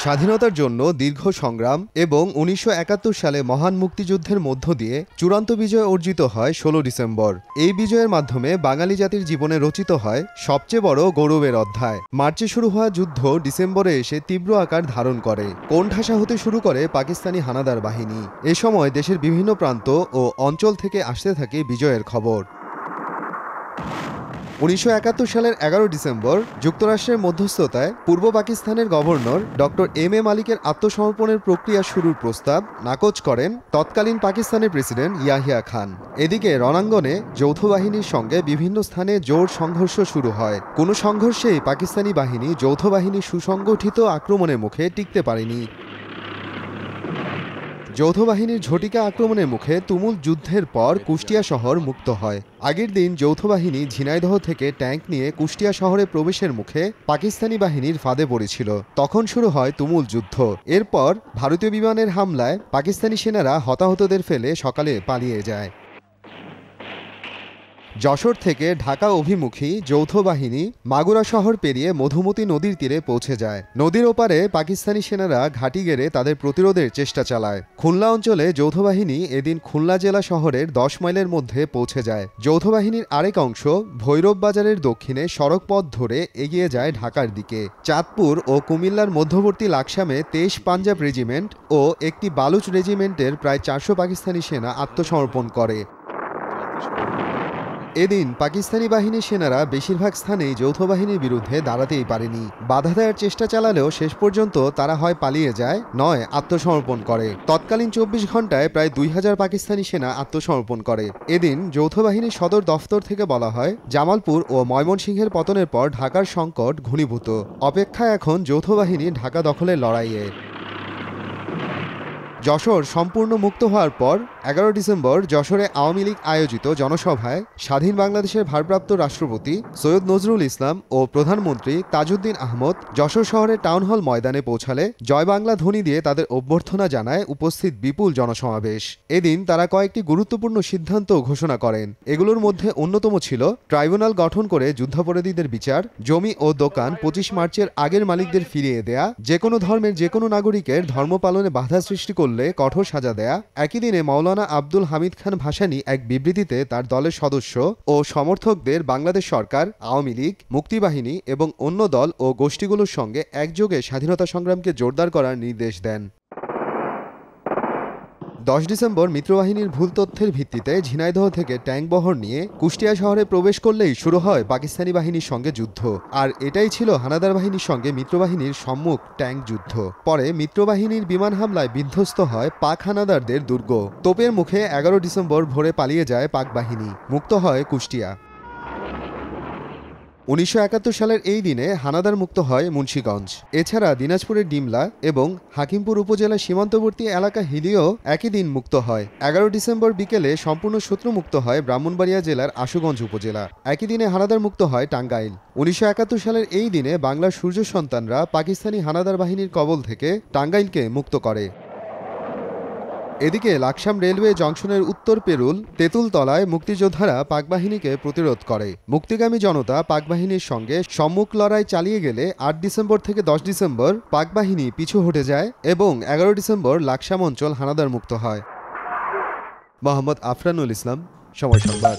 স্বাধীনতার জন্য দীর্ঘ সংগ্রাম এবং ১৯৭১ সালে মহান মুক্তিযুদ্ধের মধ্য দিয়ে চূড়ান্ত বিজয় অর্জিত হয় ১৬ ডিসেম্বর। এই বিজয়ের মাধ্যমে বাঙালি জাতির জীবনে রচিত হয় সবচেয়ে বড় গৌরবের অধ্যায়। মার্চে শুরু হওয়া যুদ্ধ ডিসেম্বরে এসে তীব্র আকার ধারণ করে। কোণঠাসা হতে শুরু করে পাকিস্তানি হানাদার বাহিনী। এ সময় দেশের বিভিন্ন প্রান্ত ও অঞ্চল থেকে আসতে থাকে বিজয়ের খবর। ১৯৭১ সালের ১১ ডিসেম্বর যুক্তরাষ্ট্রের মধ্যস্থতায় পূর্ব পাকিস্তানের গভর্নর ডক্টর এম.এ. মালিকের আত্মসমর্পণের প্রক্রিয়া শুরুর প্রস্তাব নাকচ করেন তৎকালীন পাকিস্তানের প্রেসিডেন্ট ইয়াহিয়া খান। এদিকে রণাঙ্গনে যৌথ বাহিনীর সঙ্গে বিভিন্ন স্থানে জোর সংঘর্ষ শুরু হয়। কোনো সংঘর্ষেই পাকিস্তানি বাহিনী যৌথ বাহিনীর সুসংগঠিত আক্রমণের মুখে টিকতে পারেনি। যৌথ বাহিনীর ঝটিকা আক্রমণের মুখে তুমুল যুদ্ধের পর কুষ্টিয়া শহর মুক্ত হয়। আগের দিন যৌথ বাহিনী ঝিনাইদহ থেকে ট্যাঙ্ক নিয়ে কুষ্টিয়া শহরে প্রবেশের মুখে পাকিস্তানি বাহিনীর ফাঁদে পড়েছিল। তখন শুরু হয় তুমুল যুদ্ধ। এরপর ভারতীয় বিমানের হামলায় পাকিস্তানি সেনারা হতাহতদের ফেলে সকালে পালিয়ে যায়। যশোর থেকে ঢাকা অভিমুখী যৌথ বাহিনী মাগুরা শহর পেরিয়ে মধুমতি নদীর তীরে পৌঁছে যায়। নদীর ওপারে পাকিস্তানি সেনারা ঘাঁটি গেড়ে তাদের প্রতিরোধের চেষ্টা চালায়। খুলনা অঞ্চলে যৌথ বাহিনী এদিন খুলনা জেলা শহরের ১০ মাইলের মধ্যে পৌঁছে যায়। যৌথ বাহিনীর আরেক অংশ ভৈরব বাজারের দক্ষিণে সড়ক পথ ধরে এগিয়ে যায় ঢাকার দিকে। চাঁদপুর ও কুমিল্লার মধ্যবর্তী লাকসামে ২৩ পাঞ্জাব রেজিমেন্ট ও একটি বালুচ রেজিমেন্টের প্রায় ৪০০ পাকিস্তানি সেনা আত্মসমর্পণ করে। এদিন পাকিস্তানি বাহিনীর সেনারা বেশিরভাগ স্থানেই যৌথ বাহিনীর বিরুদ্ধে দাঁড়াতেই পারেনি। বাধা দেওয়ার চেষ্টা চালালেও শেষ পর্যন্ত তারা হয় পালিয়ে যায়, নয় আত্মসমর্পণ করে। তৎকালীন ২৪ ঘন্টায় প্রায় ২০০০ পাকিস্তানি সেনা আত্মসমর্পণ করে। এদিন যৌথ বাহিনীর সদর দফতর থেকে বলা হয়, জামালপুর ও ময়মনসিংহের পতনের পর ঢাকার সংকট ঘনীভূত। অপেক্ষা এখন যৌথ বাহিনী ঢাকা দখলের লড়াইয়ে। যশোর সম্পূর্ণ মুক্ত হওয়ার পর ১১ ডিসেম্বর যশোরে আওয়ামী লীগ আয়োজিত জনসভায় স্বাধীন বাংলাদেশের ভারপ্রাপ্ত রাষ্ট্রপতি সৈয়দ নজরুল ইসলাম ও প্রধানমন্ত্রী তাজউদ্দিন আহমদ যশোর শহরের টাউন হল ময়দানে পৌঁছালে জয় বাংলা ধ্বনি দিয়ে তাদের অভ্যর্থনা জানায় উপস্থিত বিপুল জনসমাবেশ। এদিন তারা কয়েকটি গুরুত্বপূর্ণ সিদ্ধান্ত ঘোষণা করেন। এগুলোর মধ্যে অন্যতম ছিল ট্রাইব্যুনাল গঠন করে যুদ্ধাপরাধীদের বিচার, জমি ও দোকান ২৫ মার্চের আগের মালিকদের ফিরিয়ে দেয়া, যে কোনো ধর্মের যে কোনো নাগরিকের ধর্ম পালনে বাধা সৃষ্টি করলে কঠোর সাজা দেয়া। একই দিনে মাওলানা আব্দুল হামিদ খান ভাসানী এক বিবৃতিতে তার দলের সদস্য ও সমর্থকদের বাংলাদেশ সরকার, আওয়ামী লীগ, মুক্তিবাহিনী এবং অন্য দল ও গোষ্ঠীগুলোর সঙ্গে একযোগে স্বাধীনতা সংগ্রামকে জোরদার করার নির্দেশ দেন। ১০ ডিসেম্বর মিত্রবাহিনীর ভুল তথ্যের ভিত্তিতে ঝিনাইদহ থেকে ট্যাঙ্ক বহর নিয়ে কুষ্টিয়া শহরে প্রবেশ করলেই শুরু হয় পাকিস্তানি বাহিনীর সঙ্গে যুদ্ধ। আর এটাই ছিল হানাদার বাহিনীর সঙ্গে মিত্রবাহিনীর সম্মুখ ট্যাঙ্ক যুদ্ধ। পরে মিত্রবাহিনীর বিমান হামলায় বিধ্বস্ত হয় পাক হানাদারদের দুর্গ। তোপের মুখে ১১ ডিসেম্বর ভোরে পালিয়ে যায় পাক বাহিনী। মুক্ত হয় কুষ্টিয়া। ১৯৭১ সালের এই দিনে হানাদার মুক্ত হয় মুন্সিগঞ্জ। এছাড়া দিনাজপুরের ডিমলা এবং হাকিমপুর উপজেলার সীমান্তবর্তী এলাকা হিলিও একই দিন মুক্ত হয়। ১১ ডিসেম্বর বিকেলে সম্পূর্ণ শত্রুমুক্ত হয় ব্রাহ্মণবাড়িয়া জেলার আশুগঞ্জ উপজেলা। একই দিনে হানাদার মুক্ত হয় টাঙ্গাইল। ১৯৭১ সালের এই দিনে বাংলার সূর্য সন্তানরা পাকিস্তানি হানাদার বাহিনীর কবল থেকে টাঙ্গাইলকে মুক্ত করে। এদিকে লাকসাম রেলওয়ে জংশনের উত্তর পেরুল তেঁতুলতলায় মুক্তিযোদ্ধারা পাকবাহিনীকে প্রতিরোধ করে। মুক্তিগামী জনতা পাকবাহিনীর সঙ্গে সম্মুখ লড়াই চালিয়ে গেলে ৮ ডিসেম্বর থেকে ১০ ডিসেম্বর পাকবাহিনী পিছু হটে যায় এবং ১১ ডিসেম্বর লাকসাম অঞ্চল হানাদার মুক্ত হয়। মোহাম্মদ আফরানুল ইসলাম, সময় সংবাদ।